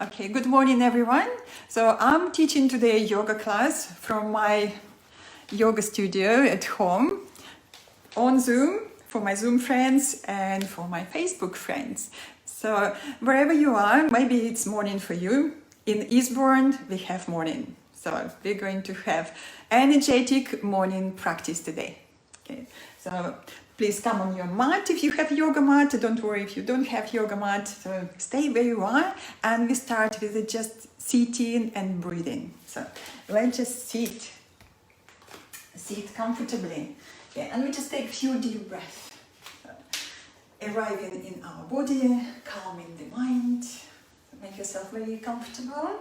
Okay, good morning everyone. So I'm teaching today a yoga class from my yoga studio at home on Zoom for my Zoom friends and for my Facebook friends. So wherever you are, maybe it's morning for you. In Eastbourne, we have morning. So we're going to have energetic morning practice today. Okay, so please come on your mat if you have yoga mat. Don't worry if you don't have yoga mat. So stay where you are, and we start with just sitting and breathing. So let's just sit comfortably. Yeah, and we just take a few deep breaths. Arriving in our body, calming the mind. Make yourself very comfortable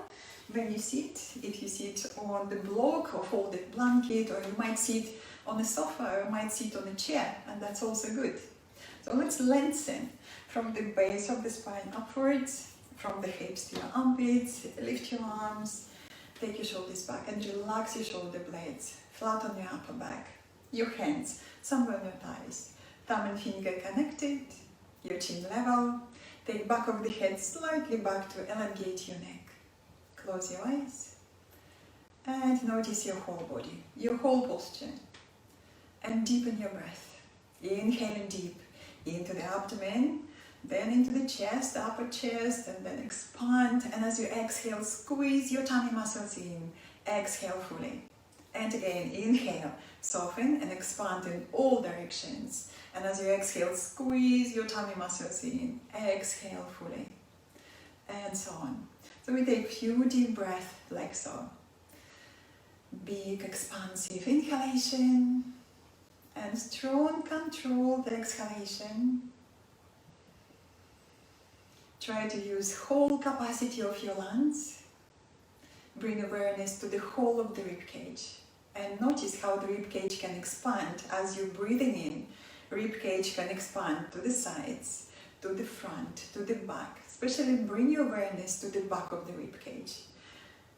when you sit. If you sit on the block or folded blanket, or you might sit on a sofa, or you might sit on a chair, and that's also good. So let's lengthen from the base of the spine upwards, from the hips to your armpits. Lift your arms, take your shoulders back, and relax your shoulder blades. Flat on your upper back. Your hands somewhere on your thighs. Thumb and finger connected, your chin level. Take back of the head slightly back to elongate your neck. Close your eyes and notice your whole body, your whole posture. And deepen your breath. Inhaling deep into the abdomen, then into the chest, upper chest, and then expand. And as you exhale, squeeze your tummy muscles in. Exhale fully. And again, inhale, soften and expand in all directions. And as you exhale, squeeze your tummy muscles in. Exhale fully. And so on. So we take a few deep breaths like so. Big expansive inhalation. And strong controlled exhalation. Try to use whole capacity of your lungs. Bring awareness to the whole of the ribcage. And notice how the ribcage can expand as you're breathing in. Ribcage can expand to the sides, to the front, to the back. Especially bring your awareness to the back of the ribcage.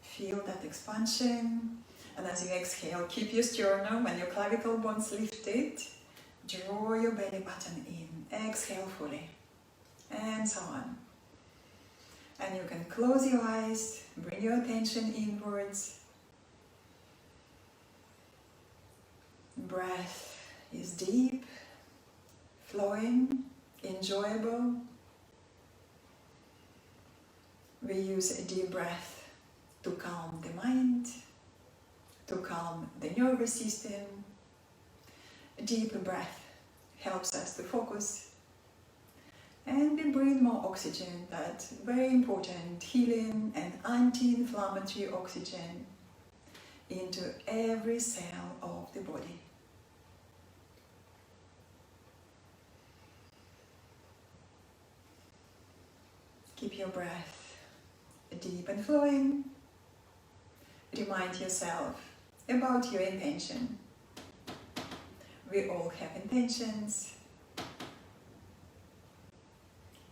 Feel that expansion. And as you exhale, keep your sternum and your clavicle bones lifted. Draw your belly button in. Exhale fully. And so on. And you can close your eyes. Bring your attention inwards. Breath is deep, flowing, enjoyable. We use a deep breath to calm the mind, to calm the nervous system. A deep breath helps us to focus. And we breathe more oxygen, that's very important, healing and anti-inflammatory oxygen into every cell of the body. Keep your breath deep and flowing. Remind yourself about your intention. We all have intentions.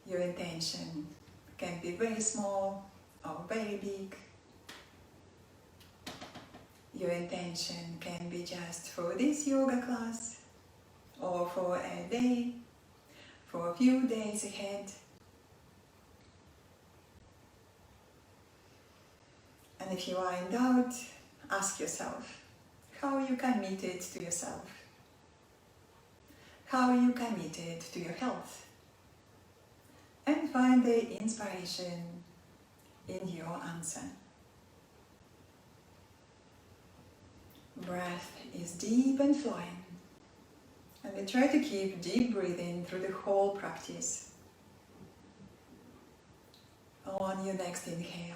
Your intention can be very small or very big. Your intention can be just for this yoga class, or for a day, for a few days ahead. And if you are in doubt, ask yourself, how are you committed to yourself? How are you committed to your health? And find the inspiration in your answer. Breath is deep and flowing. And we try to keep deep breathing through the whole practice. On your next inhale,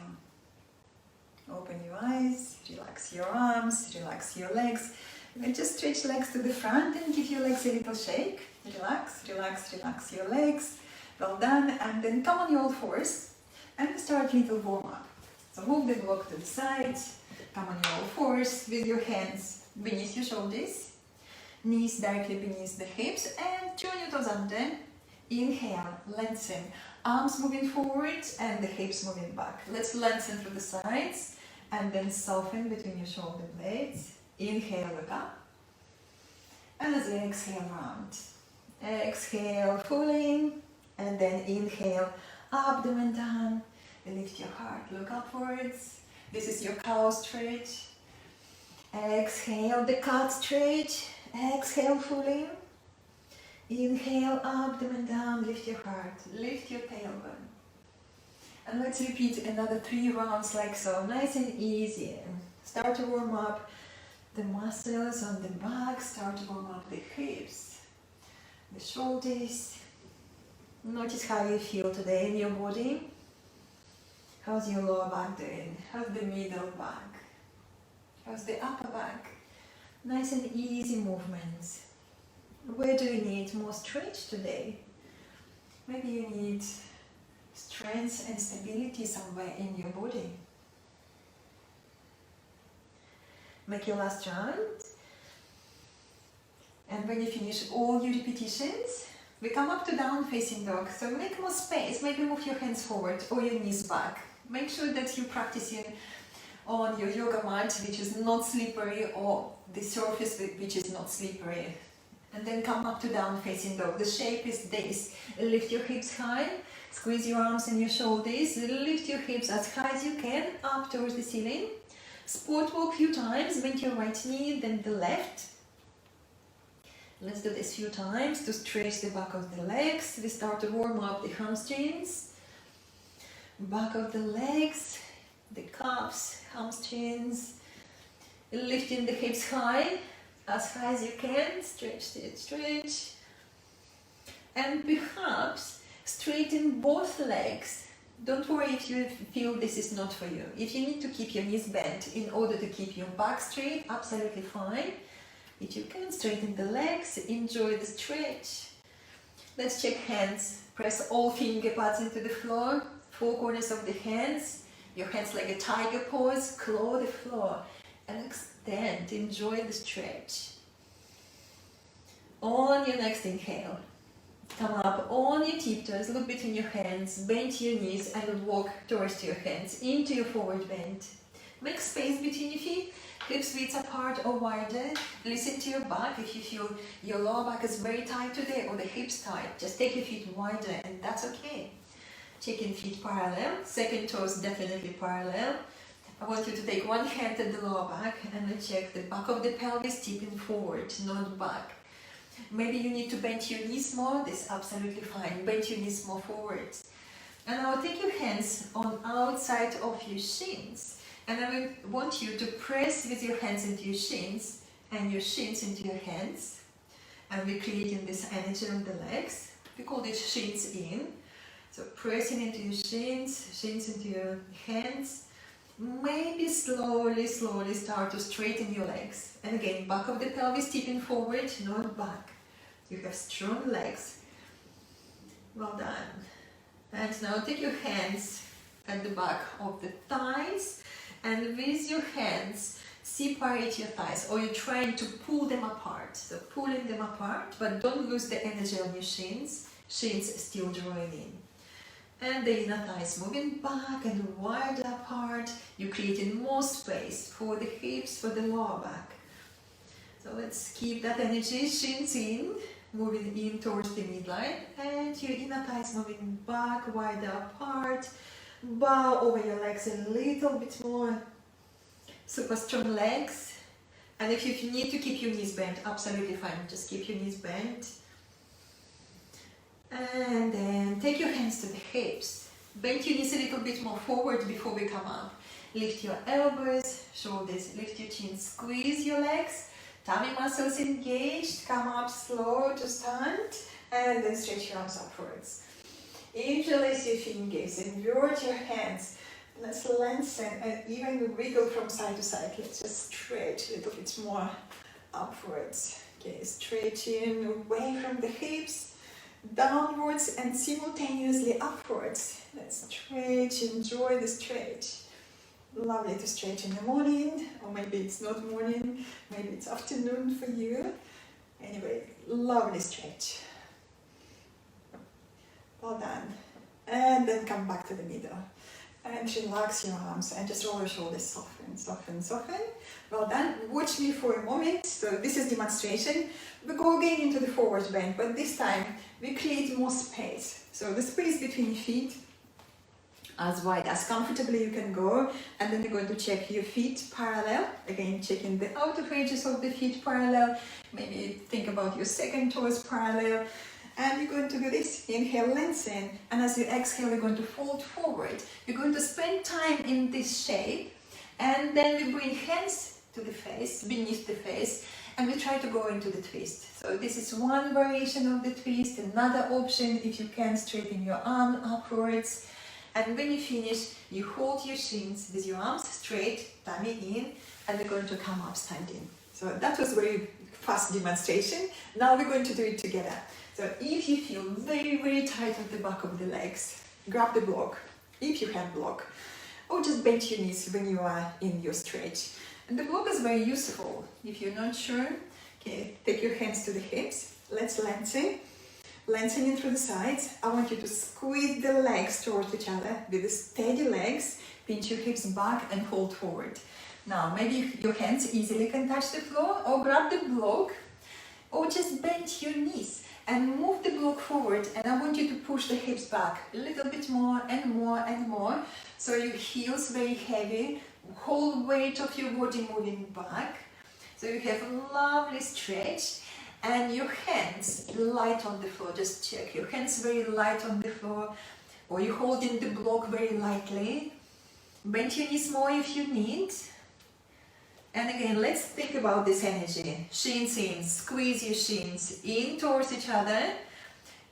open your eyes, relax your arms, relax your legs. And just stretch legs to the front and give your legs a little shake. Relax, relax, relax your legs. Well done. And then come on your all fours and start a little warm up. So move the block to the sides. Come on your all fours with your hands beneath your shoulders. Knees directly beneath the hips and turn your toes under. Inhale, lengthen. Arms moving forward and the hips moving back. Let's lengthen through the sides and then soften between your shoulder blades. Inhale, look up. And as you exhale, round. Exhale, fully. And then inhale, abdomen down. Lift your heart, look upwards. This is your cow stretch. Exhale the cat stretch. Exhale fully. Inhale, abdomen down, lift your heart, lift your tailbone. And let's repeat another 3 rounds like so, nice and easy. Start to warm up the muscles on the back, start to warm up the hips, the shoulders. Notice how you feel today in your body. How's your lower back doing? How's the middle back? How's the upper back? Nice and easy movements. Where do you need more stretch today? Maybe you need strength and stability somewhere in your body. Make your last round. And when you finish all your repetitions, we come up to down facing dog. So make more space, maybe move your hands forward or your knees back. Make sure that you're practicing on your yoga mat, which is not slippery, or the surface which is not slippery. And then come up to down facing dog. The shape is this. Lift your hips high, squeeze your arms and your shoulders, lift your hips as high as you can, up towards the ceiling. Spot walk a few times, bend your right knee, then the left. Let's do this a few times to stretch the back of the legs. We start to warm up the hamstrings, back of the legs, the calves, hamstrings, lifting the hips high, as high as you can, stretch it, stretch. And perhaps straighten both legs. Don't worry if you feel this is not for you. If you need to keep your knees bent in order to keep your back straight, absolutely fine. If you can, straighten the legs, enjoy the stretch. Let's check hands. Press all finger pads into the floor, 4 corners of the hands. Your hands like a tiger pose, claw the floor. And extend, enjoy the stretch. On your next inhale, come up on your tiptoes, look between your hands, bend your knees and walk towards your hands into your forward bend. Make space between your feet, hips width apart or wider. Listen to your back. If you feel your lower back is very tight today or the hips tight, just take your feet wider and that's okay. Checking feet parallel, second toes definitely parallel. I want you to take one hand at the lower back and then check the back of the pelvis tipping forward, not back. Maybe you need to bend your knees more, that's absolutely fine. Bend your knees more forward. And now take your hands on outside of your shins. And I will want you to press with your hands into your shins and your shins into your hands. And we're creating this energy on the legs. We call it shins in. So pressing into your shins, shins into your hands. Maybe slowly start to straighten your legs. And again, back of the pelvis tipping forward, not back. You have strong legs. Well done. And now take your hands at the back of the thighs and with your hands separate your thighs, or you're trying to pull them apart. So pulling them apart, but don't lose the energy on your shins. Shins still drawing in. And the inner thighs moving back and wide apart. You're creating more space for the hips, for the lower back. So let's keep that energy, shins in, moving in towards the midline, and your inner thighs moving back, wider apart. Bow over your legs a little bit more. Super strong legs. And if you need to keep your knees bent, absolutely fine. Just keep your knees bent. And then take your hands to the hips. Bend your knees a little bit more forward before we come up. Lift your elbows, shoulders, lift your chin, squeeze your legs. Tummy muscles engaged. Come up slow to stand. And then stretch your arms upwards. Interlace your fingers, invert your hands. Let's lengthen and even wriggle from side to side. Let's just stretch a little bit more upwards. Okay, stretching away from the hips, downwards and simultaneously upwards. Let's stretch, enjoy the stretch. Lovely to stretch in the morning, or maybe it's not morning, maybe it's afternoon for you. Anyway, lovely stretch. Well done. And then come back to the middle. And relax your arms and just roll your shoulders, soften, soften, soften. Well done. Watch me for a moment. So this is demonstration. We go again into the forward bend, but this time we create more space. So the space between your feet as wide, as comfortably you can go. And then you're going to check your feet parallel. Again, checking the outer edges of the feet parallel. Maybe think about your second toes parallel. And you're going to do this. Inhale, lengthen. And as you exhale, you're going to fold forward. You're going to spend time in this shape. And then we bring hands to the face, beneath the face. And we try to go into the twist. So this is one variation of the twist. Another option, if you can, straighten your arm upwards. And when you finish, you hold your shins with your arms straight, tummy in, and we're going to come up standing. So that was a very fast demonstration. Now we're going to do it together. So if you feel very, very tight at the back of the legs, grab the block, if you have block, or just bend your knees when you are in your stretch. And the block is very useful. If you're not sure, okay, take your hands to the hips. Let's lengthen. Lengthening through the sides. I want you to squeeze the legs towards each other with the steady legs. Pinch your hips back and hold forward. Now, maybe your hands easily can touch the floor, or grab the block, or just bend your knees and move the block forward. And I want you to push the hips back a little bit more and more and more. So your heels very heavy, whole weight of your body moving back. So you have a lovely stretch. And your hands light on the floor, just check. Your hands very light on the floor, or you're holding the block very lightly. Bend your knees more if you need. And again, let's think about this energy. Shins in, squeeze your shins in towards each other.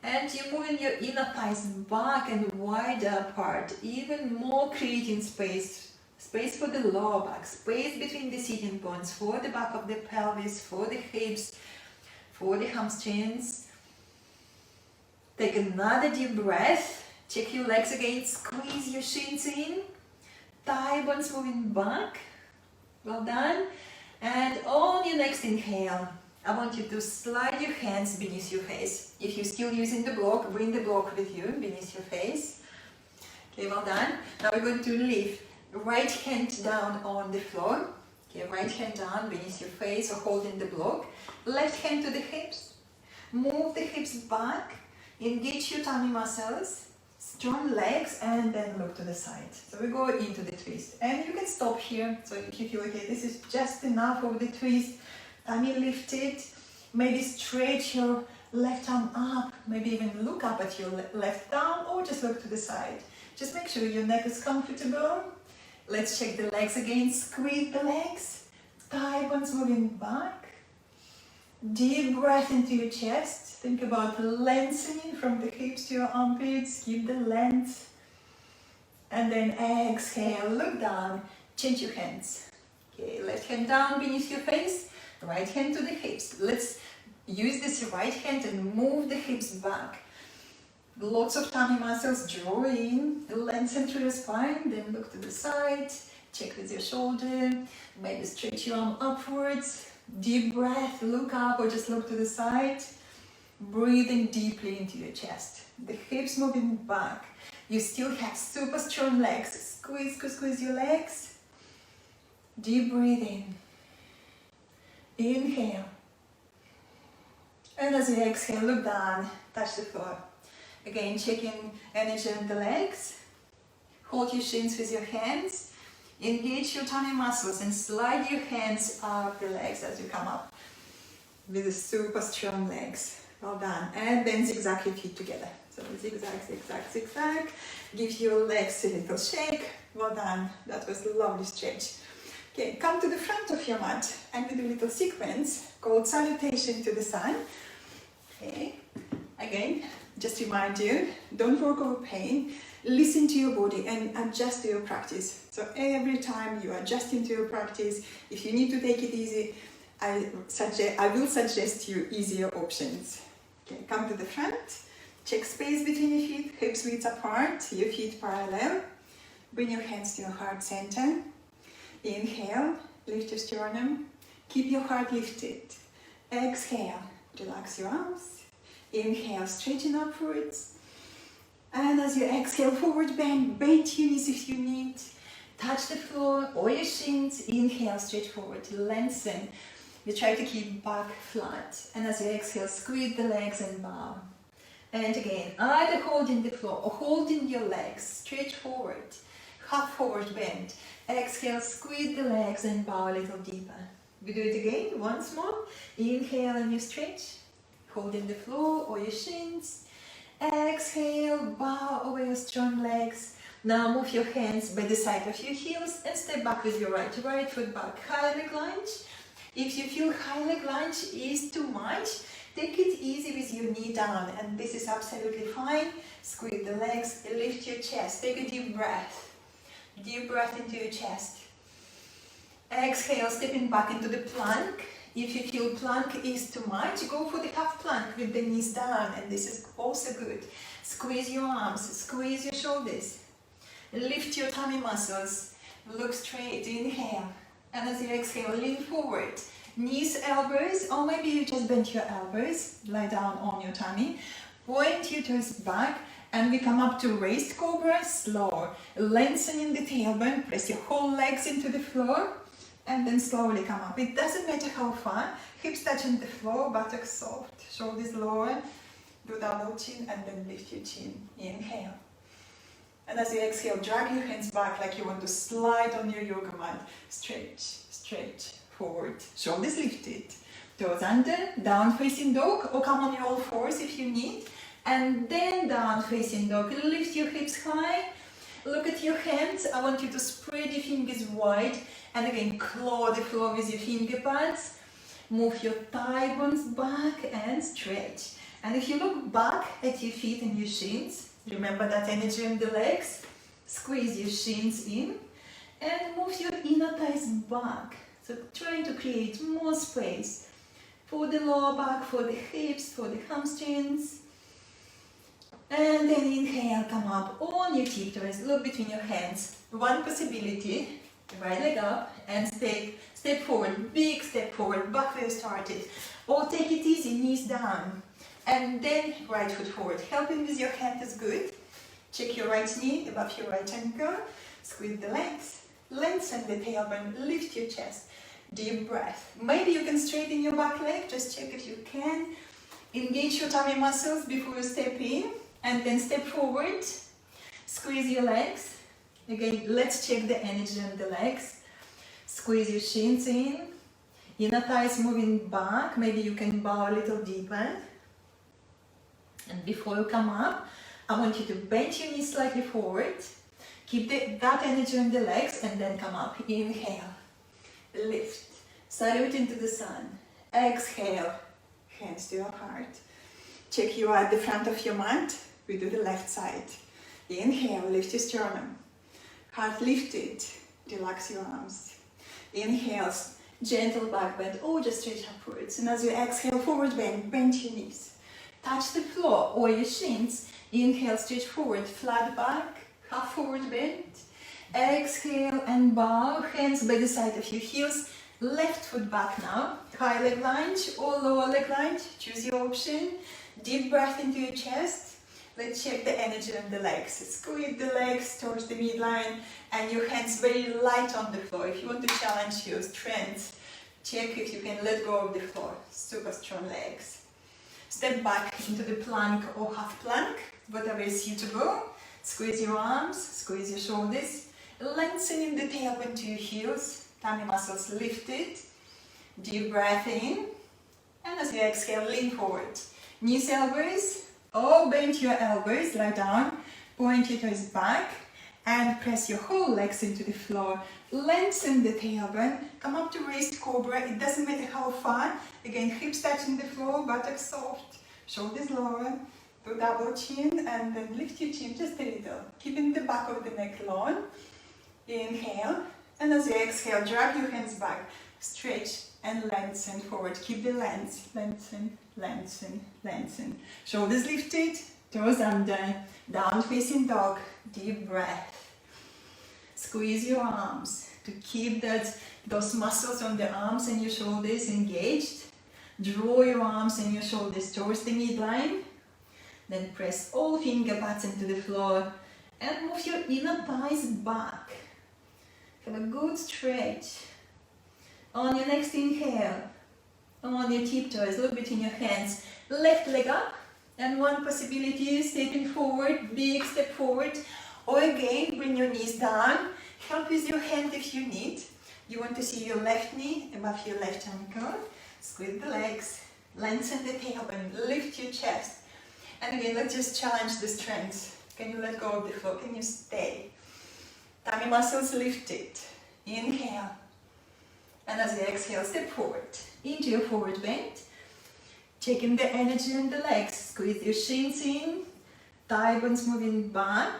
And you're moving your inner thighs back and wider apart, even more creating space. Space for the lower back, space between the sitting bones, for the back of the pelvis, for the hips, for the hamstrings. Take another deep breath. Check your legs again. Squeeze your shins in. Thigh bones moving back. Well done. And on your next inhale, I want you to slide your hands beneath your face. If you're still using the block, bring the block with you beneath your face. Okay, well done. Now we're going to lift right hand down on the floor. Okay, right hand down beneath your face or holding the block. Left hand to the hips. Move the hips back. Engage your tummy muscles. Strong legs, and then look to the side. So we go into the twist. And you can stop here. So if you feel okay, this is just enough of the twist. Tummy lifted. Maybe stretch your left arm up. Maybe even look up at your left thumb, or just look to the side. Just make sure your neck is comfortable. Let's check the legs again. Squeeze the legs. Thigh bones moving back. Deep breath into your chest. Think about lengthening from the hips to your armpits. Keep the length. And then exhale. Look down. Change your hands. Okay, left hand down beneath your face. Right hand to the hips. Let's use this right hand and move the hips back. Lots of tummy muscles, draw in, lengthen through your spine, then look to the side, check with your shoulder, maybe stretch your arm upwards, deep breath, look up or just look to the side, breathing deeply into your chest, the hips moving back. You still have super strong legs, squeeze your legs, deep breathing, inhale, and as you exhale, look down, touch the floor. Again, checking energy on the legs. Hold your shins with your hands. Engage your tummy muscles and slide your hands up the legs as you come up with the super strong legs. Well done. And then zigzag your feet together. So zigzag, zigzag, zigzag. Give your legs a little shake. Well done. That was a lovely stretch. Okay, come to the front of your mat and we do a little sequence called Salutation to the Sun. Okay, again. Just remind you, don't work over pain, listen to your body and adjust to your practice. So every time you adjust into your practice, if you need to take it easy, I will suggest you easier options. Okay, come to the front, check space between your feet, hips width apart, your feet parallel. Bring your hands to your heart center. Inhale, lift your sternum, keep your heart lifted. Exhale, relax your arms. Inhale, straighten upwards. And as you exhale, forward bend, bend your knees if you need. Touch the floor or your shins. Inhale, straight forward, lengthen. You try to keep back flat. And as you exhale, squeeze the legs and bow. And again, either holding the floor or holding your legs straight forward, half forward bend. Exhale, squeeze the legs and bow a little deeper. We do it again, once more. Inhale and you stretch, holding the floor or your shins. Exhale, bow over your strong legs. Now move your hands by the side of your heels and step back with your right foot back. High leg lunge. If you feel high leg lunge is too much, take it easy with your knee down, and this is absolutely fine. Squeeze the legs, lift your chest, take a deep breath. Deep breath into your chest. Exhale, stepping back into the plank. If you feel plank is too much, go for the half plank with the knees down, and this is also good. Squeeze your arms, squeeze your shoulders. Lift your tummy muscles, look straight, inhale. And as you exhale, lean forward. Knees, elbows, or maybe you just bend your elbows, lie down on your tummy. Point your toes back, and we come up to raised cobra, slow. Lengthening the tailbone, press your whole legs into the floor, and then slowly come up. It doesn't matter how far, hips touching the floor, buttocks soft, shoulders lower. Do double chin, and then lift your chin. Inhale. And as you exhale, drag your hands back like you want to slide on your yoga mat. Stretch, stretch, forward. Shoulders lifted. Toes under, down facing dog, or come on your all fours if you need. And then down facing dog. Lift your hips high. Look at your hands. I want you to spread your fingers wide. And again, claw the floor with your finger pads. Move your thigh bones back and stretch. And if you look back at your feet and your shins, remember that energy in the legs. Squeeze your shins in and move your inner thighs back. So trying to create more space for the lower back, for the hips, for the hamstrings. And then inhale, come up on your tiptoes, look between your hands. One possibility, right leg up and step forward, big step forward, back where you started. Or take it easy, knees down. And then right foot forward. Helping with your hand is good. Check your right knee above your right ankle. Squeeze the legs. Lengthen the tailbone. Lift your chest. Deep breath. Maybe you can straighten your back leg. Just check if you can. Engage your tummy muscles before you step in. And then step forward. Squeeze your legs. Again, let's check the energy on the legs. Squeeze your shins in. Inner thighs moving back. Maybe you can bow a little deeper. And before you come up, I want you to bend your knees slightly forward. Keep that energy on the legs and then come up. Inhale. Lift. Salute into the sun. Exhale. Hands to your heart. Check you at the front of your mat. We do the left side. Inhale. Lift your sternum. Heart lifted. Relax your arms. Inhale. Gentle back bend or just stretch upwards. And as you exhale, forward bend. Bend your knees. Touch the floor or your shins. Inhale, stretch forward, flat back, half forward bend. Exhale and bow, hands by the side of your heels. Left foot back now. High leg lunge or lower leg lunge. Choose your option. Deep breath into your chest. Let's check the energy on the legs. Squeeze the legs towards the midline and your hands very light on the floor. If you want to challenge your strength, check if you can let go of the floor. Super strong legs. Step back into the plank or half plank, whatever is suitable. Squeeze your arms, squeeze your shoulders, lengthening the tailbone to your heels, tummy muscles lifted. Deep breath in, and as you exhale, lean forward. Knees, elbows, or bend your elbows, lie down, point your toes back, and press your whole legs into the floor. Lengthen the tailbone, come up to raised cobra, it doesn't matter how far. Again, hips touching the floor, buttocks soft, shoulders lower. Do double chin and then lift your chin just a little, keeping the back of the neck long. Inhale, and as you exhale, drag your hands back, stretch and lengthen forward. Keep the length, lengthen, lengthen, lengthen. Shoulders lifted, toes under, down facing dog, deep breath. Squeeze your arms to keep those muscles on the arms and your shoulders engaged. Draw your arms and your shoulders towards the midline. Then press all finger pads into the floor and move your inner thighs back. Have a good stretch. On your next inhale, on your tiptoes, look between your hands. Left leg up, And one possibility is stepping forward, big step forward. Or again, bring your knees down. Help with your hand if you need. You want to see your left knee above your left ankle. Squeeze the legs, lengthen the tailbone, lift your chest. And again, let's just challenge the strength. Can you let go of the floor? Can you stay? Tummy muscles lifted. Inhale. And as you exhale, step forward into your forward bend. Checking the energy in the legs. Squeeze your shins in. Thigh bones moving back.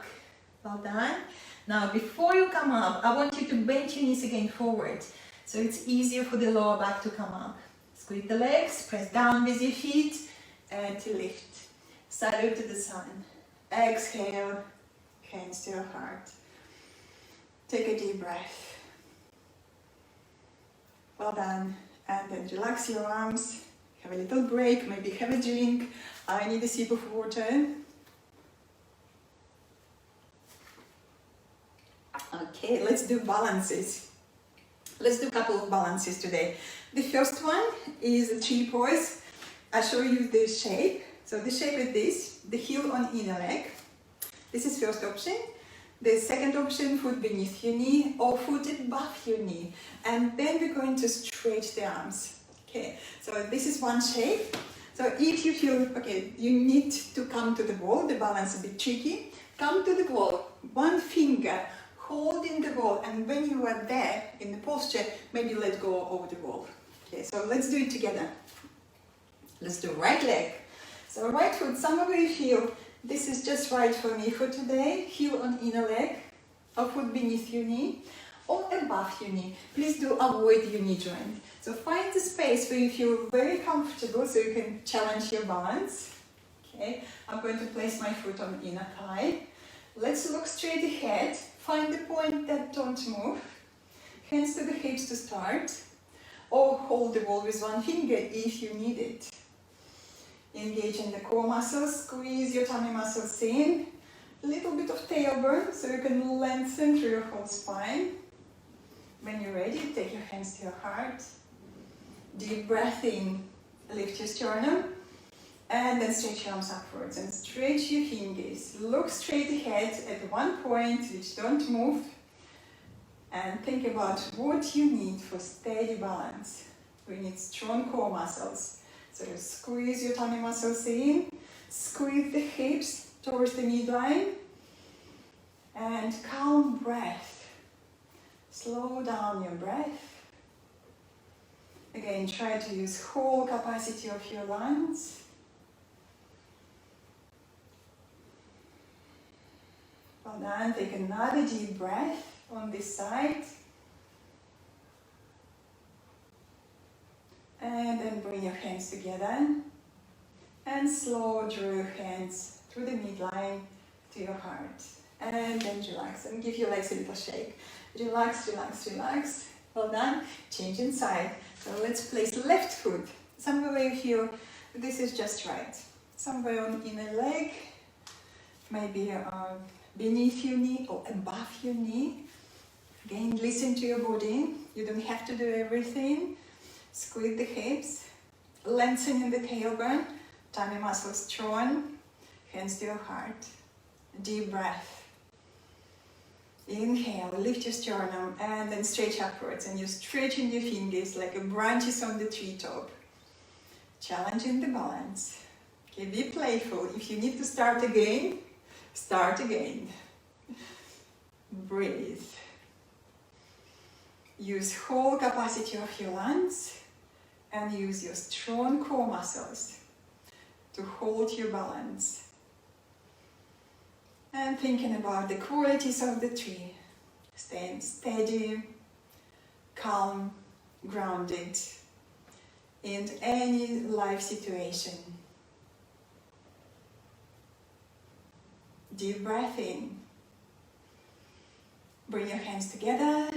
Well done. Now, before you come up, I want you to bend your knees again forward. So it's easier for the lower back to come up. Squeeze the legs, press down with your feet, and to lift. Salute to the sun. Exhale, hands to your heart. Take a deep breath. Well done. And then relax your arms. Have a little break, maybe have a drink. I need a sip of water. Okay, let's do balances. Let's do a couple of balances today. The first one is a tree pose. I'll show you the shape. So the shape is this, the heel on inner leg. This is first option. The second option, foot beneath your knee or foot above your knee. And then we're going to stretch the arms. Okay, so this is one shape. So if you feel, okay, you need to come to the wall, the balance is a bit tricky. Come to the wall, one finger holding the wall, and when you are there in the posture, maybe let go over the wall. Okay, so let's do it together. Let's do right leg. So right foot, somewhere you feel this is just right for me for today. Heel on inner leg, or foot beneath your knee, or above your knee. Please do avoid your knee joint. So find the space where you feel very comfortable so you can challenge your balance. Okay, I'm going to place my foot on inner thigh. Let's look straight ahead. Find the point that don't move. Hands to the hips to start. Or hold the wall with one finger if you need it. Engage in the core muscles. Squeeze your tummy muscles in. A little bit of tailbone so you can lengthen through your whole spine. When you're ready, take your hands to your heart. Deep breath in. Lift your sternum. And then stretch your arms upwards and stretch your fingers. Look straight ahead at one point, which don't move. And think about what you need for steady balance. We need strong core muscles. So squeeze your tummy muscles in. Squeeze the hips towards the midline. And calm breath. Slow down your breath. Again, try to use whole capacity of your lungs. Well done. Take another deep breath on this side. And then bring your hands together. And slow draw your hands through the midline to your heart. And then relax and give your legs a little shake. Relax, relax, relax. Well done. Change inside. So let's place left foot somewhere where you feel this is just right. Somewhere on inner leg. Maybe beneath your knee or above your knee. Again, listen to your body. You don't have to do everything. Squeeze the hips, lengthening the tailbone, tummy muscles strong, hands to your heart. Deep breath. Inhale, lift your sternum and then stretch upwards, and you're stretching your fingers like branches on the treetop. Challenging the balance. Okay, be playful. If you need to start again, start again. Breathe. Use whole capacity of your lungs and use your strong core muscles to hold your balance. And thinking about the qualities of the tree. Staying steady, calm, grounded in any life situation. Deep breath in. Bring your hands together.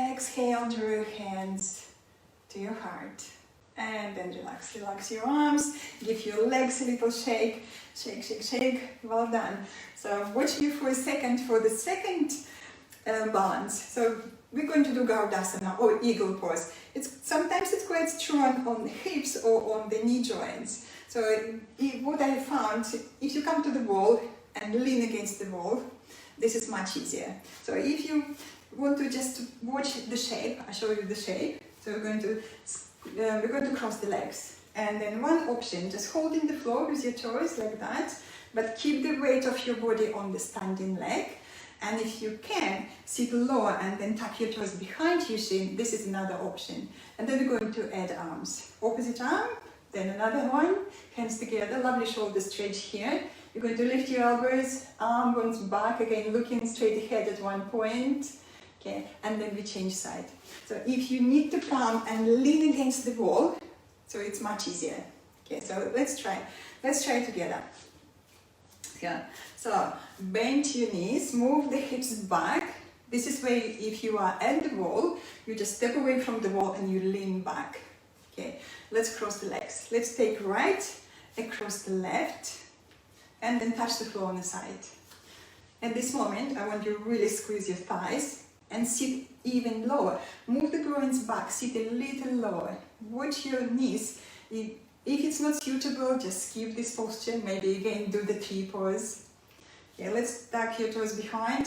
Exhale, draw your hands to your heart. And then relax. Relax your arms. Give your legs a little shake. Shake, shake, shake. Well done. So watch you for a second for the second balance. So we're going to do Gardasana or eagle pose. Sometimes it's quite strong on the hips or on the knee joints. So what I found, if you come to the wall and lean against the wall, this is much easier. So if you want to just watch the shape, I'll show you the shape. So we're going to cross the legs. And then one option, just holding the floor with your toes like that, but keep the weight of your body on the standing leg. And if you can, sit lower and then tuck your toes behind your shin. This is another option. And then we're going to add arms. Opposite arm, then another one, hands together, lovely shoulder stretch here. You're going to lift your elbows, arm goes back, again looking straight ahead at one point. Okay, and then we change side. So if you need to come and lean against the wall, so it's much easier. Okay, so let's try together. Yeah. So bend your knees, move the hips back. This is where if you are at the wall, you just step away from the wall and you lean back. Okay, let's cross the legs. Let's take right across the left and then touch the floor on the side. At this moment, I want you to really squeeze your thighs and sit even lower. Move the groins back, sit a little lower. Watch your knees. If it's not suitable, just skip this posture. Maybe again do the tree pose. Okay, let's tuck your toes behind.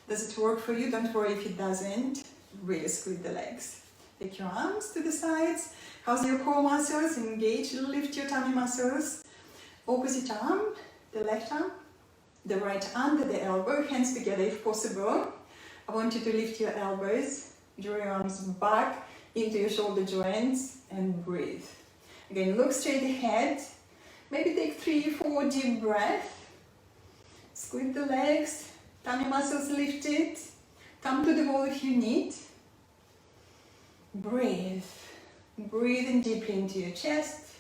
Does it work for you? Don't worry if it doesn't. Really squeeze the legs. Take your arms to the sides. How's your core muscles? Engage, lift your tummy muscles. Opposite arm, the left arm, the right under the elbow, hands together if possible. I want you to lift your elbows, draw your arms back into your shoulder joints and breathe. Again, look straight ahead. Maybe take 3-4 deep breaths. Squeeze the legs, tummy muscles lifted. Come to the wall if you need. Breathe. Breathing deeply into your chest.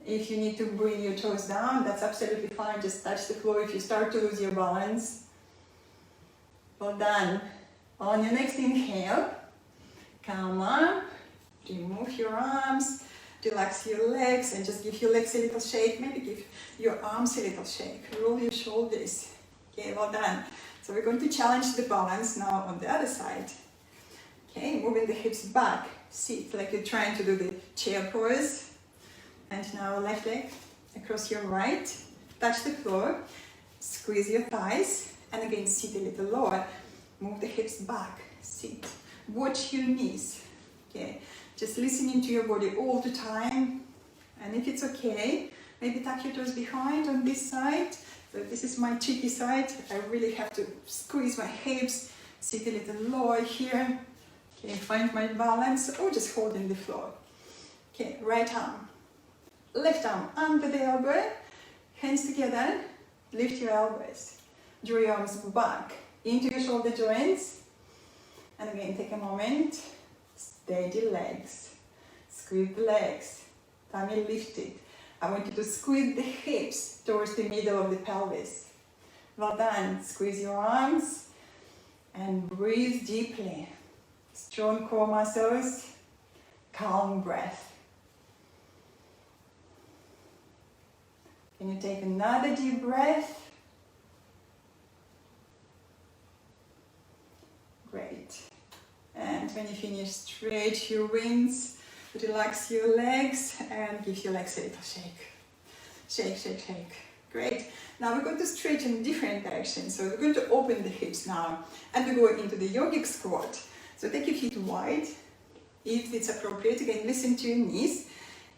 If you need to bring your toes down, that's absolutely fine. Just touch the floor if you start to lose your balance. Well done. On your next inhale, come up, remove your arms, relax your legs and just give your legs a little shake. Maybe give your arms a little shake. Roll your shoulders. Okay, well done. So we're going to challenge the balance now on the other side. Okay, moving the hips back. Sit like you're trying to do the chair pose. And now left leg across your right. Touch the floor. Squeeze your thighs. And again, sit a little lower. Move the hips back. Sit. Watch your knees. Okay, just listening to your body all the time. And if it's okay, maybe tuck your toes behind on this side. So this is my tricky side. I really have to squeeze my hips. Sit a little lower here. Okay, find my balance. Or just holding the floor. Okay, right arm. Left arm under the elbow. Hands together. Lift your elbows. Draw your arms back into your shoulder joints. And again, take a moment. Steady legs. Squeeze the legs. Tummy lifted. I want you to squeeze the hips towards the middle of the pelvis. Well done. Squeeze your arms and breathe deeply. Strong core muscles. Calm breath. Can you take another deep breath? Great. And when you finish, stretch your wings, relax your legs, and give your legs a little shake. Shake, shake, shake. Great. Now we're going to stretch in different directions. So we're going to open the hips now, and we go into the yogic squat. So take your feet wide, if it's appropriate. Again, listen to your knees.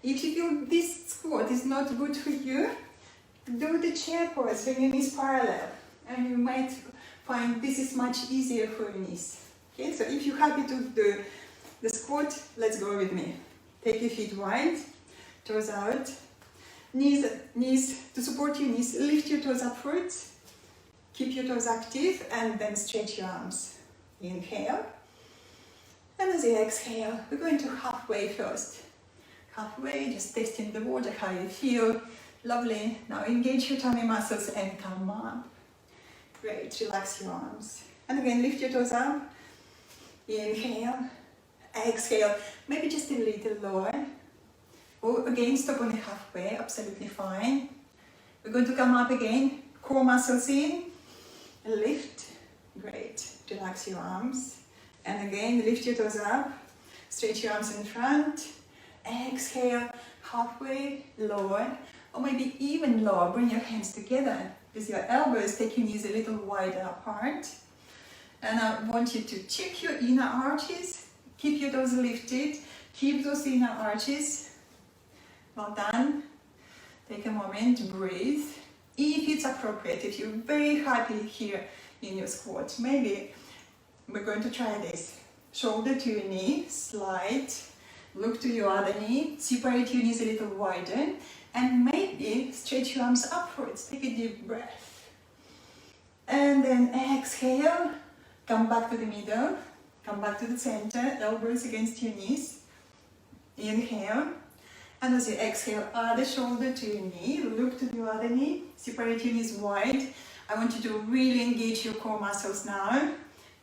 If you feel this squat is not good for you, do the chair pose when your knees parallel, and you might find this is much easier for your knees. Okay, so if you're happy to do the squat, let's go with me. Take your feet wide, toes out, knees to support your knees, lift your toes upwards, keep your toes active, and then stretch your arms. Inhale, and as you exhale, we're going to halfway first. Halfway, just testing the water, how you feel. Lovely. Now engage your tummy muscles and come up. Great. Relax your arms. And again, lift your toes up. Inhale. Exhale. Maybe just a little lower. Or again, stop on the halfway. Absolutely fine. We're going to come up again. Core muscles in. Lift. Great. Relax your arms. And again, lift your toes up. Stretch your arms in front. Exhale. halfway lower, or maybe even lower. Bring your hands together with your elbows, take your knees a little wider apart. And I want you to check your inner arches, keep your toes lifted, keep those inner arches. Well done. Take a moment, breathe. If it's appropriate, if you're very happy here in your squat, maybe we're going to try this. Shoulder to your knee, slide, look to your other knee, separate your knees a little wider, and maybe stretch your arms upwards. Take a deep breath. And then exhale, come back to the middle, come back to the center, elbows against your knees. Inhale. And as you exhale, other shoulder to your knee, look to the other knee, separate your knees wide. I want you to really engage your core muscles now.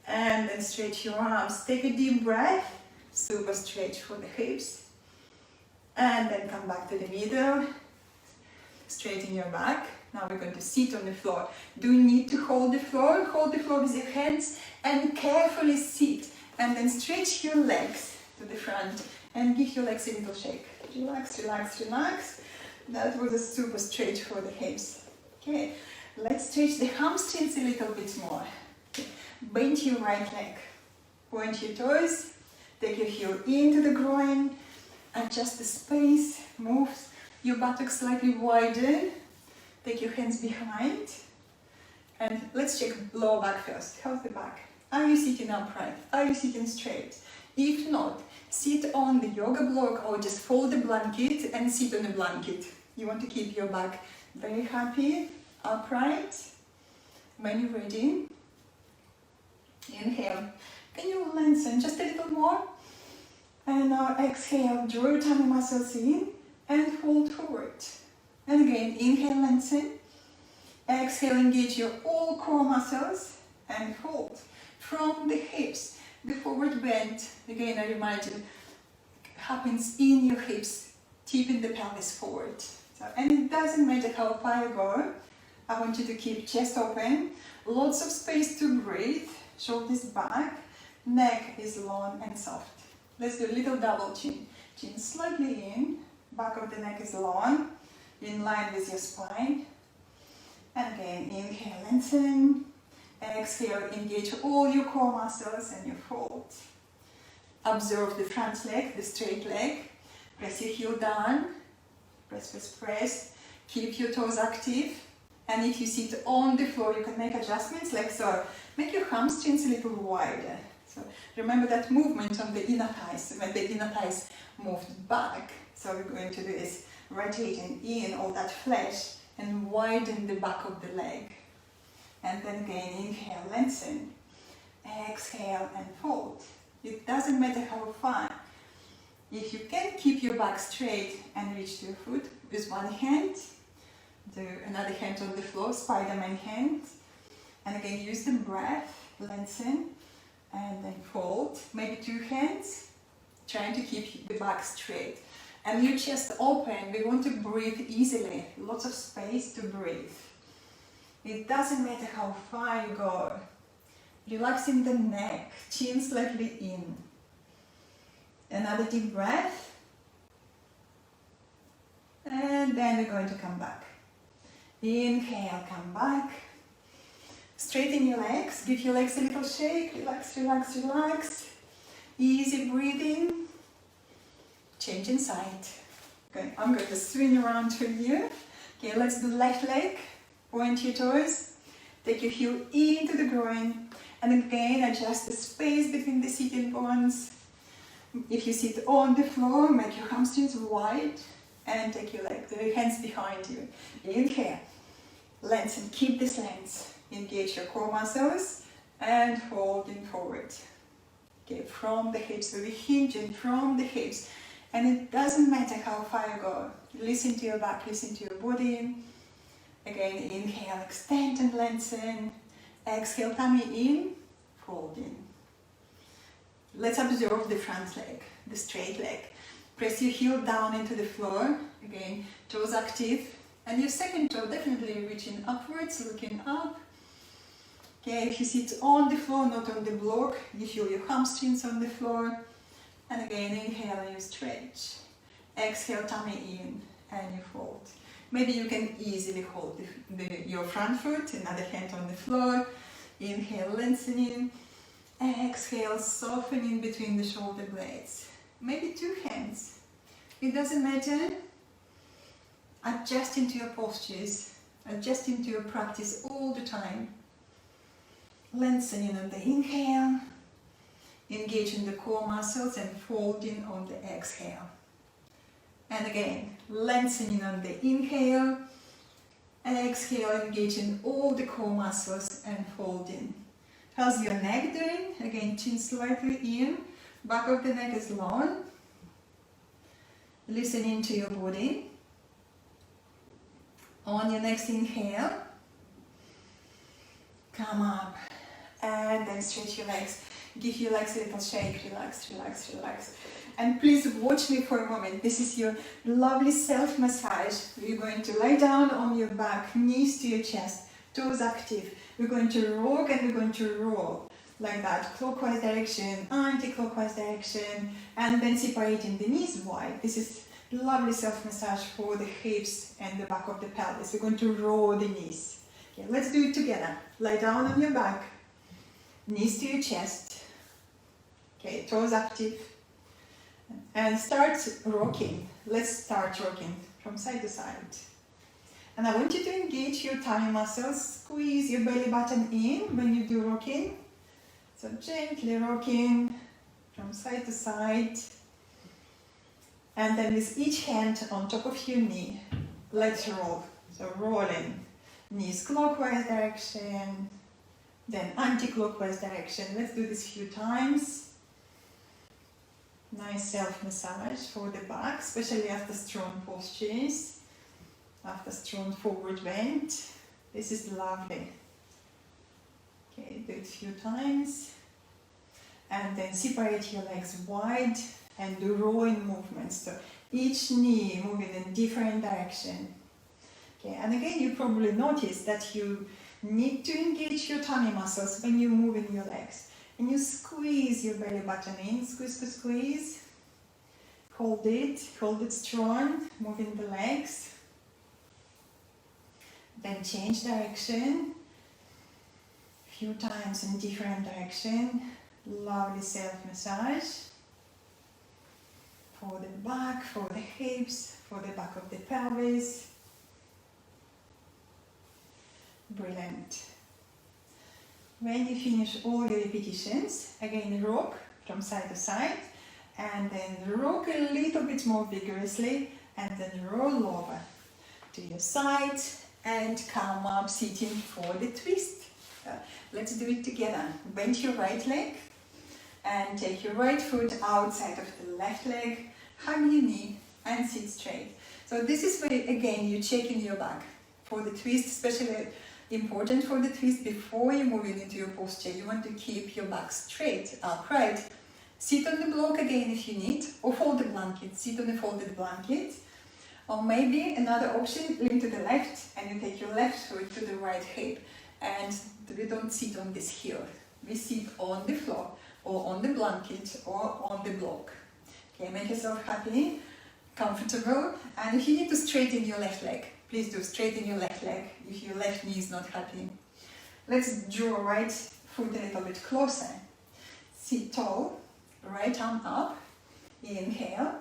And then stretch your arms. Take a deep breath, super stretch for the hips. And then come back to the middle, straighten your back. Now we're going to sit on the floor. Do you need to hold the floor? Hold the floor with your hands and carefully sit. And then stretch your legs to the front and give your legs a little shake. Relax, relax, relax. That was a super stretch for the hips. Okay, let's stretch the hamstrings a little bit more. Bend your right leg. Point your toes. Take your heel into the groin. Adjust the space. Move your buttocks slightly widen. Take your hands behind. And let's check lower back first. How's the back? Are you sitting upright? Are you sitting straight? If not, sit on the yoga block or just fold the blanket and sit on the blanket. You want to keep your back very happy, upright. When you're ready, inhale. Can you lengthen just a little more? And now exhale, draw your tummy muscles in and fold forward. And again, inhale, lengthen. Exhale, engage your all core muscles and fold. From the hips, the forward bend, again I remind you, happens in your hips, tipping the pelvis forward. So, and it doesn't matter how far you go, I want you to keep chest open, lots of space to breathe, shoulders back, neck is long and soft. Let's do a little double chin. Chin slightly in, back of the neck is long, in line with your spine. And again, inhale, lengthen. Exhale, engage all your core muscles and you fold. Observe the front leg, the straight leg. Press your heel down. Press, press, press. Keep your toes active. And if you sit on the floor, you can make adjustments like so. Make your hamstrings a little wider. So remember that movement on the inner thighs, when the inner thighs moved back. So we're going to do is rotating in all that flesh and widen the back of the leg. And then again, inhale, lengthen. Exhale and fold. It doesn't matter how far. If you can keep your back straight and reach to your foot with one hand, do another hand on the floor, Spider-Man hand. And again, use the breath, lengthen, and then fold. Maybe two hands, trying to keep the back straight. And your chest open, we want to breathe easily, lots of space to breathe. It doesn't matter how far you go. Relaxing the neck, chin slightly in. Another deep breath. And then we're going to come back. Inhale, come back. Straighten your legs, give your legs a little shake. Relax, relax, relax. Easy breathing. Changing side. Okay, I'm going to swing around to you. Okay, let's do left leg. Point your toes, take your heel into the groin, and again adjust the space between the sitting bones. If you sit on the floor, make your hamstrings wide and take your legs, your hands behind you. Inhale, lengthen, keep this length. Engage your core muscles and folding forward. Okay, from the hips, we'll be hinging from the hips. And it doesn't matter how far you go. Listen to your back, listen to your body. Again, inhale, extend and lengthen. Exhale, tummy in, fold in. Let's observe the front leg, the straight leg. Press your heel down into the floor. Again, toes active. And your second toe definitely reaching upwards, looking up. Okay, if you sit on the floor, not on the block, you feel your hamstrings on the floor. And again, inhale and you stretch. Exhale, tummy in, and you fold. Maybe you can easily hold your front foot, another hand on the floor. Inhale, lengthening. Exhale, softening between the shoulder blades. Maybe two hands. It doesn't matter. Adjusting to your postures, adjusting to your practice all the time. Lengthening on the inhale, engaging the core muscles and folding on the exhale. And again, lengthening on the inhale, exhale, engaging all the core muscles and folding. How's your neck doing? Again, chin slightly in, back of the neck is long. Listen into your body. On your next inhale, come up and then stretch your legs. Give your legs a little shake, relax, relax, relax. And please watch me for a moment. This is your lovely self-massage. You're going to lie down on your back, knees to your chest, toes active. We're going to rock and we're going to roll like that, clockwise direction, anti-clockwise direction, and then separating the knees wide. This is lovely self-massage for the hips and the back of the pelvis. We're going to roll the knees. Okay, let's do it together. Lie down on your back, knees to your chest. Okay, toes active. And start rocking. Let's start rocking from side to side. And I want you to engage your tummy muscles. Squeeze your belly button in when you do rocking. So gently rocking from side to side. And then with each hand on top of your knee, let's roll. So rolling, knees clockwise direction, then anti-clockwise direction. Let's do this a few times. Nice self-massage for the back, especially after strong postures, after strong forward bend. This is lovely. Okay, do it a few times. And then separate your legs wide and do rowing movements. So each knee moving in different direction. Okay, and again, you probably notice that you need to engage your tummy muscles when you're moving your legs. And you squeeze your belly button in, squeeze, squeeze, squeeze. Hold it strong, moving the legs. Then change direction. Few times in different direction. Lovely self-massage. For the back, for the hips, for the back of the pelvis. Brilliant. When you finish all your repetitions, again rock from side to side, and then rock a little bit more vigorously, and then roll over to your side and come up sitting for the twist. Let's do it together. Bend your right leg and take your right foot outside of the left leg, hug your knee and sit straight. So this is where again you're checking your back for the twist, especially important for the twist before you're moving into your posture. You want to keep your back straight, upright. Sit on the block again if you need, or fold the blanket. Sit on a folded blanket. Or maybe another option, lean to the left and you take your left foot to the right hip. And we don't sit on this heel. We sit on the floor or on the blanket or on the block. Okay, make yourself happy, comfortable. And if you need to straighten your left leg, please do straighten your left leg if your left knee is not happy. Let's draw right foot a little bit closer. Sit tall, right arm up, inhale.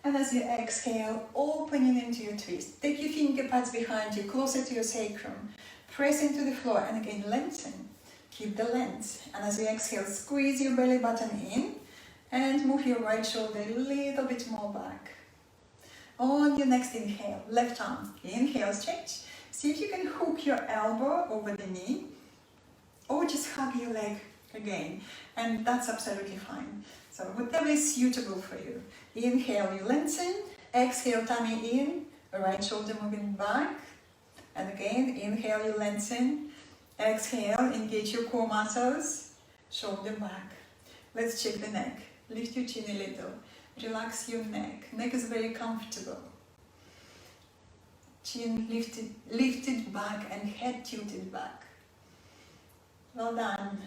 And as you exhale, opening into your twist. Take your finger pads behind you, closer to your sacrum. Press into the floor and again lengthen. Keep the length. And as you exhale, squeeze your belly button in and move your right shoulder a little bit more back. On your next inhale, left arm, inhale, stretch. See if you can hook your elbow over the knee or just hug your leg again. And that's absolutely fine. So whatever is suitable for you. Inhale, you lengthen. Exhale, tummy in. Right shoulder moving back. And again, inhale, you lengthen. Exhale, engage your core muscles. Shoulder back. Let's check the neck. Lift your chin a little. Relax your neck. Neck is very comfortable. Chin lifted back and head tilted back. Well done.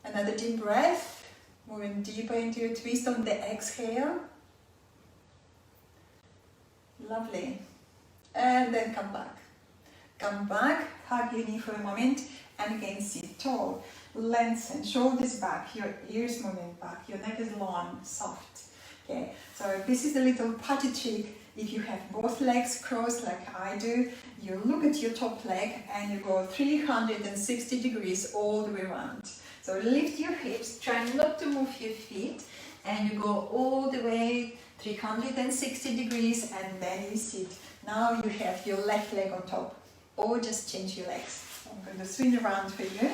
Another deep breath. Moving deeper into your twist on the exhale. Lovely. And then come back. Come back, hug your knee for a moment, and again sit tall. Lengthen, shoulders back, your ears moving back, your neck is long, soft. Okay, so this is a little party trick. If you have both legs crossed like I do, you look at your top leg and you go 360 degrees all the way around. So lift your hips, try not to move your feet, and you go all the way 360 degrees, and then you sit. Now you have your left leg on top, or just change your legs. I'm going to swing around for you.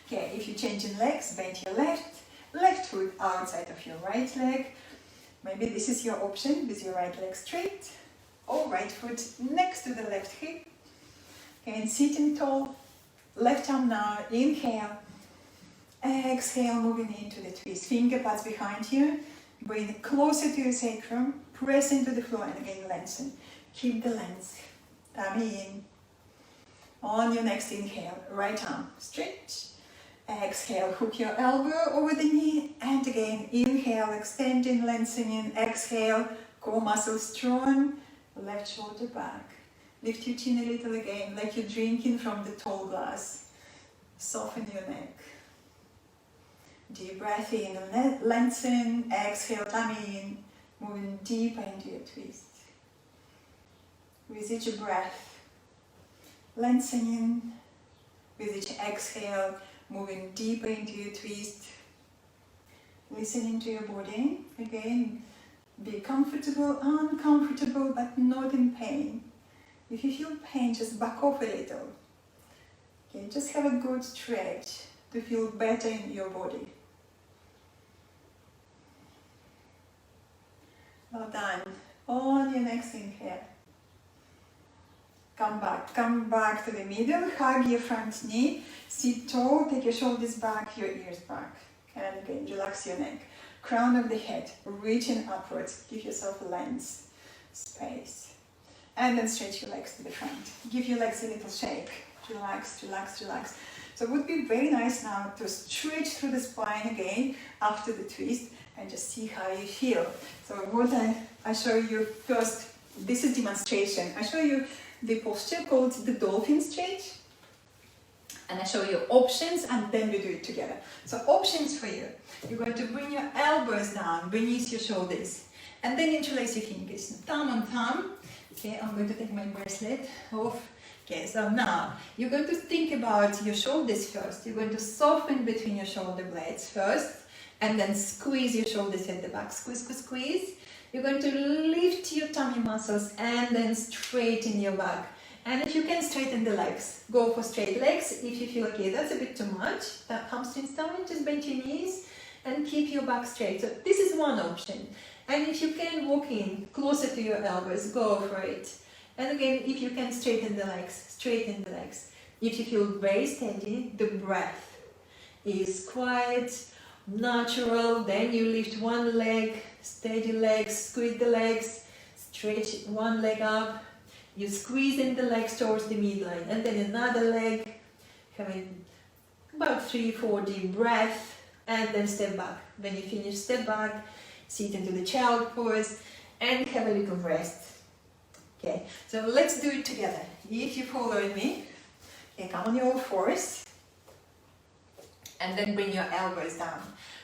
Okay, if you're changing legs, bend your left foot outside of your right leg. Maybe this is your option with your right leg straight, or right foot next to the left hip. Okay, and sitting tall, left arm now, inhale, exhale, moving into the twist. Finger pads behind you, breathe closer to your sacrum, press into the floor, and again lengthen. Keep the length, tummy in. On your next inhale, right arm straight. Exhale, hook your elbow over the knee, and again inhale, extending, lengthening. Exhale, core muscles strong, left shoulder back. Lift your chin a little again, like you're drinking from the tall glass. Soften your neck. Deep breath in, lengthen. Exhale, tummy in, moving deeper into your twist. With each breath, lengthening. With each exhale, moving deeper into your twist. Listening to your body. Again, be comfortable, uncomfortable, but not in pain. If you feel pain, just back off a little. Okay, just have a good stretch to feel better in your body. Well done. On your next inhale. Come back to the middle, hug your front knee, sit tall, take your shoulders back, your ears back. And again, relax your neck. Crown of the head, reaching upwards, give yourself length, space. And then stretch your legs to the front. Give your legs a little shake. Relax, relax, relax. So it would be very nice now to stretch through the spine again after the twist and just see how you feel. So what I show you first, this is demonstration. I show you the posture called the dolphin stretch, and I show you options, and then we do it together. So options for you: you're going to bring your elbows down beneath your shoulders, and then interlace your fingers, thumb on thumb. Okay, I'm going to take my bracelet off. Okay, so now you're going to think about your shoulders first. You're going to soften between your shoulder blades first, and then squeeze your shoulders at the back. Squeeze, squeeze, squeeze. You're going to lift your tummy muscles and then straighten your back. And if you can, straighten the legs. Go for straight legs. If you feel okay, that's a bit too much, that hamstrings down, just bend your knees and keep your back straight. So this is one option. And if you can walk in closer to your elbows, go for it. And again, if you can, straighten the legs, straighten the legs. If you feel very steady, the breath is quiet, natural, then you lift one leg, steady legs, squeeze the legs, stretch one leg up, you squeeze in the legs towards the midline, and then another leg, having about 3-4 deep breath, and then step back. When you finish, step back, sit into the child pose, and have a little rest. Okay, so let's do it together. If you follow me, okay, come on your all fours, and then bring your elbows down.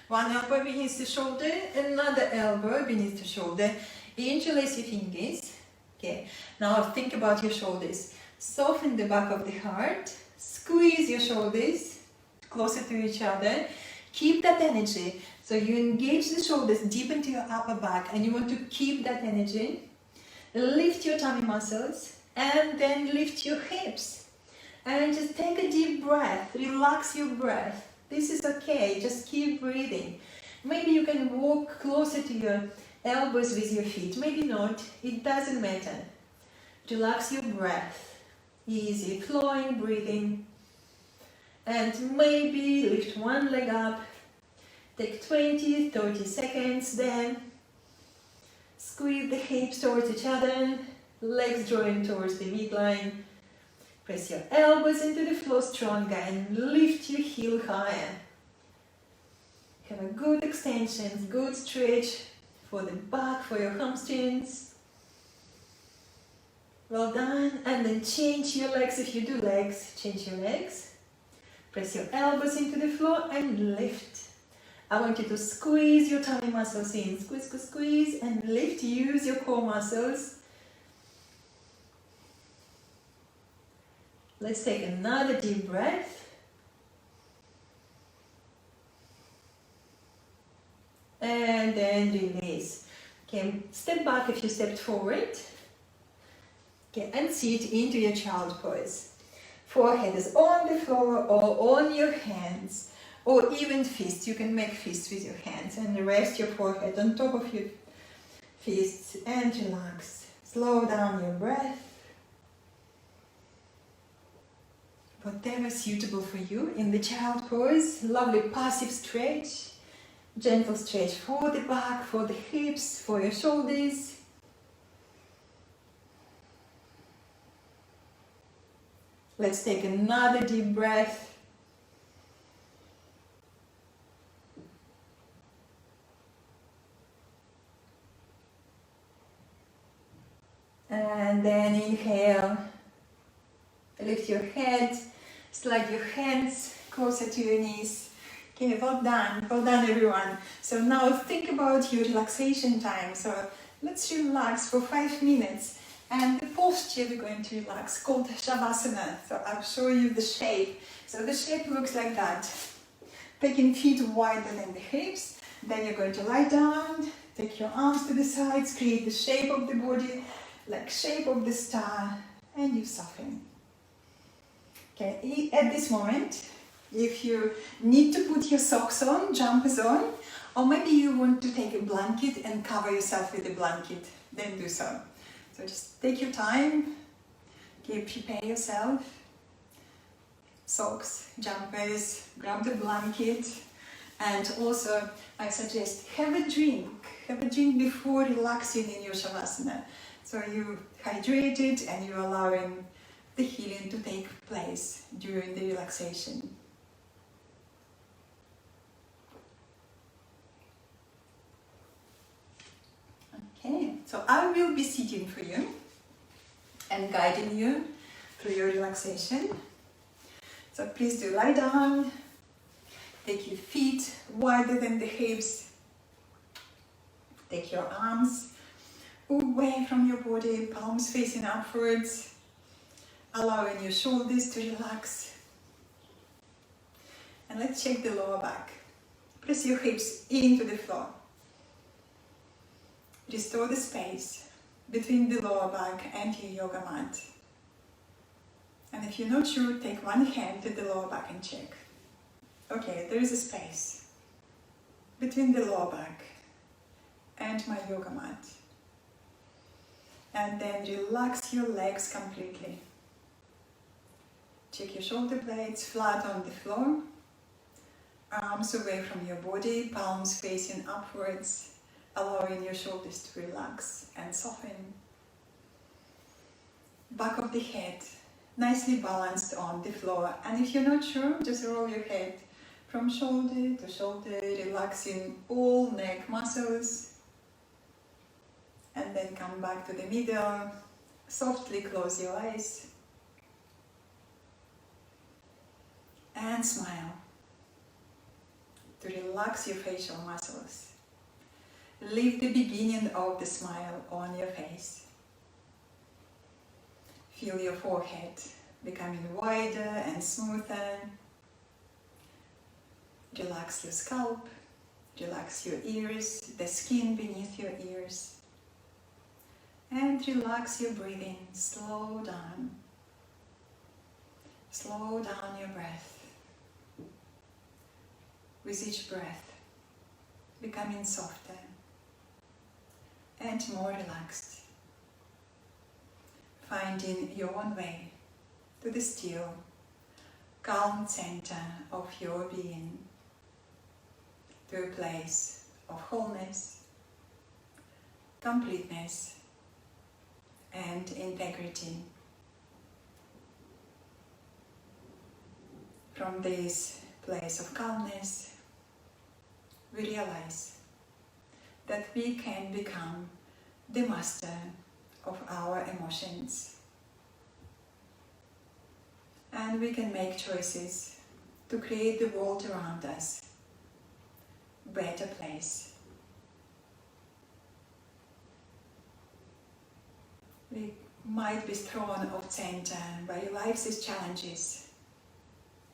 One elbow beneath the shoulder, another elbow beneath the shoulder. Interlace your fingers. Okay, now think about your shoulders. Soften the back of the heart. Squeeze your shoulders closer to each other. Keep that energy. So you engage the shoulders deep into your upper back, and you want to keep that energy. Lift your tummy muscles, and then lift your hips. And just take a deep breath. Relax your breath. This is okay, just keep breathing. Maybe you can walk closer to your elbows with your feet, maybe not, it doesn't matter. Relax your breath, easy flowing breathing. And maybe lift one leg up, take 20-30 seconds there. Squeeze the hips towards each other, legs drawing towards the midline. Press your elbows into the floor stronger and lift your heel higher. Have a good extension, good stretch for the back, for your hamstrings. Well done. And then change your legs. If you do legs, change your legs. Press your elbows into the floor and lift. I want you to squeeze your tummy muscles in. Squeeze, squeeze, squeeze, and lift. Use your core muscles. Let's take another deep breath. And then release. Okay, step back if you stepped forward. Okay, and sit into your child pose. Forehead is on the floor or on your hands, or even fists. You can make fists with your hands and rest your forehead on top of your fists and relax. Slow down your breath. Whatever is suitable for you in the child pose. Lovely passive stretch. Gentle stretch for the back, for the hips, for your shoulders. Let's take another deep breath. And then inhale. Lift your head, slide your hands closer to your knees. Okay, well done everyone. So now think about your relaxation time. So let's relax for 5 minutes. And the posture we're going to relax called Shavasana. So I'll show you the shape. So the shape looks like that. Taking feet wider than the hips. Then you're going to lie down, take your arms to the sides, create the shape of the body, like shape of the star, and you soften. Okay, at this moment, if you need to put your socks on, jumpers on, or maybe you want to take a blanket and cover yourself with a blanket, then do so. So just take your time, okay, prepare yourself, socks, jumpers, grab the blanket, and also I suggest have a drink before relaxing in your Shavasana. So you hydrated and you're allowing the healing to take place during the relaxation. Okay, so I will be sitting for you and guiding you through your relaxation. So please do lie down, take your feet wider than the hips, take your arms away from your body, palms facing upwards, allowing your shoulders to relax. And let's check the lower back. Press your hips into the floor. Restore the space between the lower back and your yoga mat. And if you're not sure, take one hand to the lower back and check. Okay, there is a space between the lower back and my yoga mat. And then relax your legs completely. Check your shoulder blades flat on the floor, arms away from your body, palms facing upwards, allowing your shoulders to relax and soften. Back of the head, nicely balanced on the floor. And if you're not sure, just roll your head from shoulder to shoulder, relaxing all neck muscles. And then come back to the middle, softly close your eyes. And smile to relax your facial muscles. Leave the beginning of the smile on your face. Feel your forehead becoming wider and smoother. Relax your scalp, relax your ears, the skin beneath your ears. And relax your breathing, slow down. Slow down your breath. With each breath, becoming softer and more relaxed. Finding your own way to the still, calm center of your being, to a place of wholeness, completeness, and integrity. From this place of calmness, we realize that we can become the master of our emotions. And we can make choices to create the world around us a better place. We might be thrown off center by life's challenges.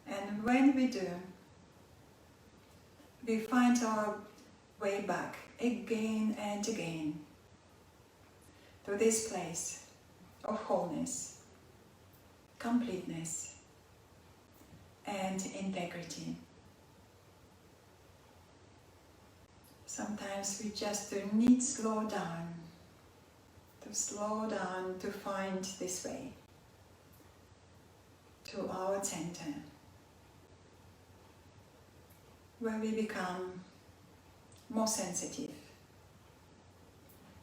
And when we do, we find our way back again and again to this place of wholeness, completeness, and integrity. Sometimes we just need to slow down to find this way to our center, where we become more sensitive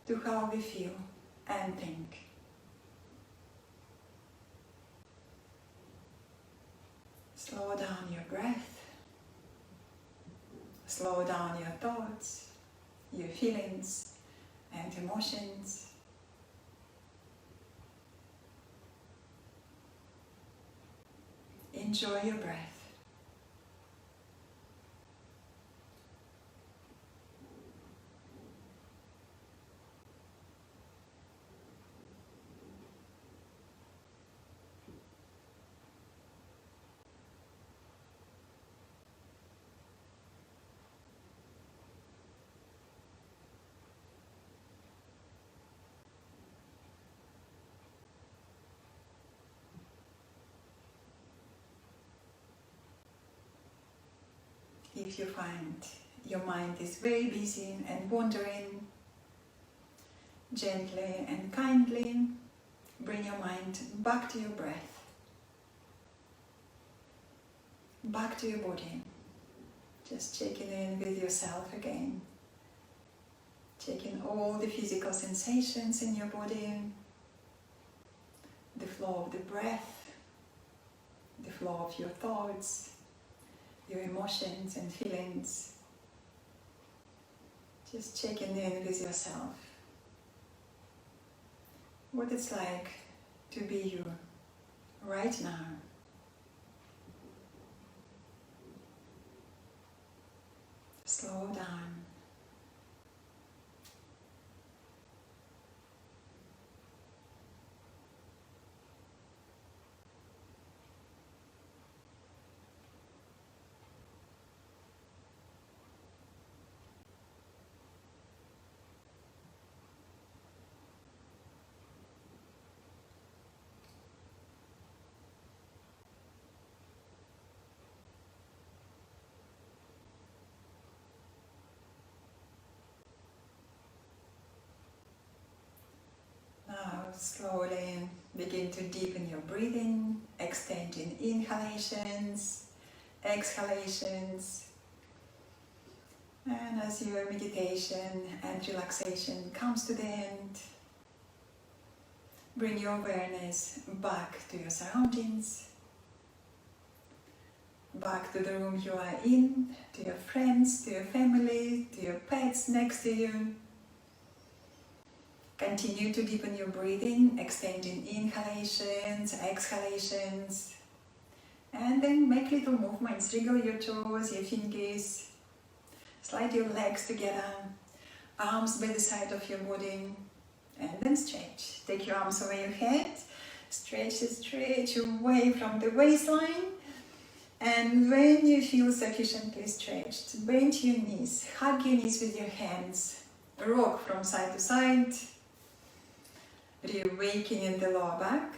to how we feel and think. Slow down your breath, slow down your thoughts, your feelings and emotions. Enjoy your breath. If you find your mind is very busy and wandering, gently and kindly bring your mind back to your breath, back to your body. Just checking in with yourself again. Checking all the physical sensations in your body, the flow of the breath, the flow of your thoughts, your emotions and feelings. Just checking in with yourself. What it's like to be you right now. Slow down. Now slowly begin to deepen your breathing, extending inhalations, exhalations. And as your meditation and relaxation comes to the end, bring your awareness back to your surroundings, back to the room you are in, to your friends, to your family, to your pets next to you. Continue to deepen your breathing, extending inhalations, exhalations, and then make little movements. Wriggle your toes, your fingers, slide your legs together, arms by the side of your body, and then stretch. Take your arms over your head, stretch away from the waistline, and when you feel sufficiently stretched, bend your knees, hug your knees with your hands, rock from side to side, reawakening the lower back,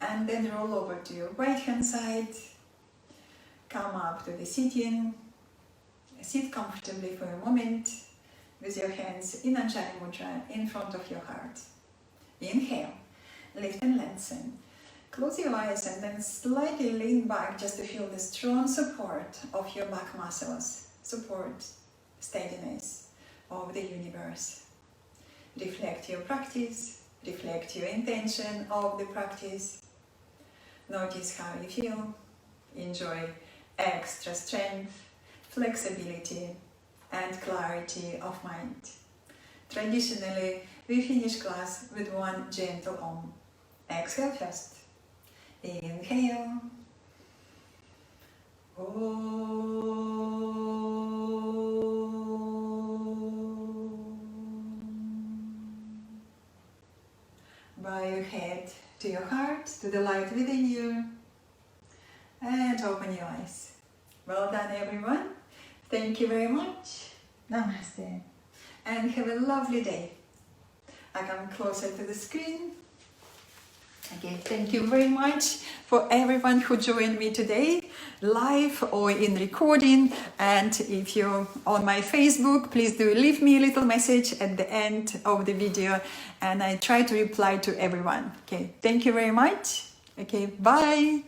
and then roll over to your right hand side, come up to the sitting, sit comfortably for a moment with your hands in Anjali Mudra in front of your heart. Inhale, lift and lengthen. Close your eyes and then slightly lean back just to feel the strong support of your back muscles, support, steadiness of the universe. Reflect your practice. Reflect your intention of the practice. Notice how you feel. Enjoy extra strength, flexibility, and clarity of mind. Traditionally, we finish class with one gentle Om. Exhale first. Inhale. Bow your head to your heart, to the light within you, and open your eyes. Well done, everyone. Thank you very much. Namaste. And have a lovely day. I come closer to the screen. Okay, thank you very much for everyone who joined me today, live or in recording. And if you're on my Facebook, please do leave me a little message at the end of the video, and I try to reply to everyone. Okay, thank you very much. Okay, bye.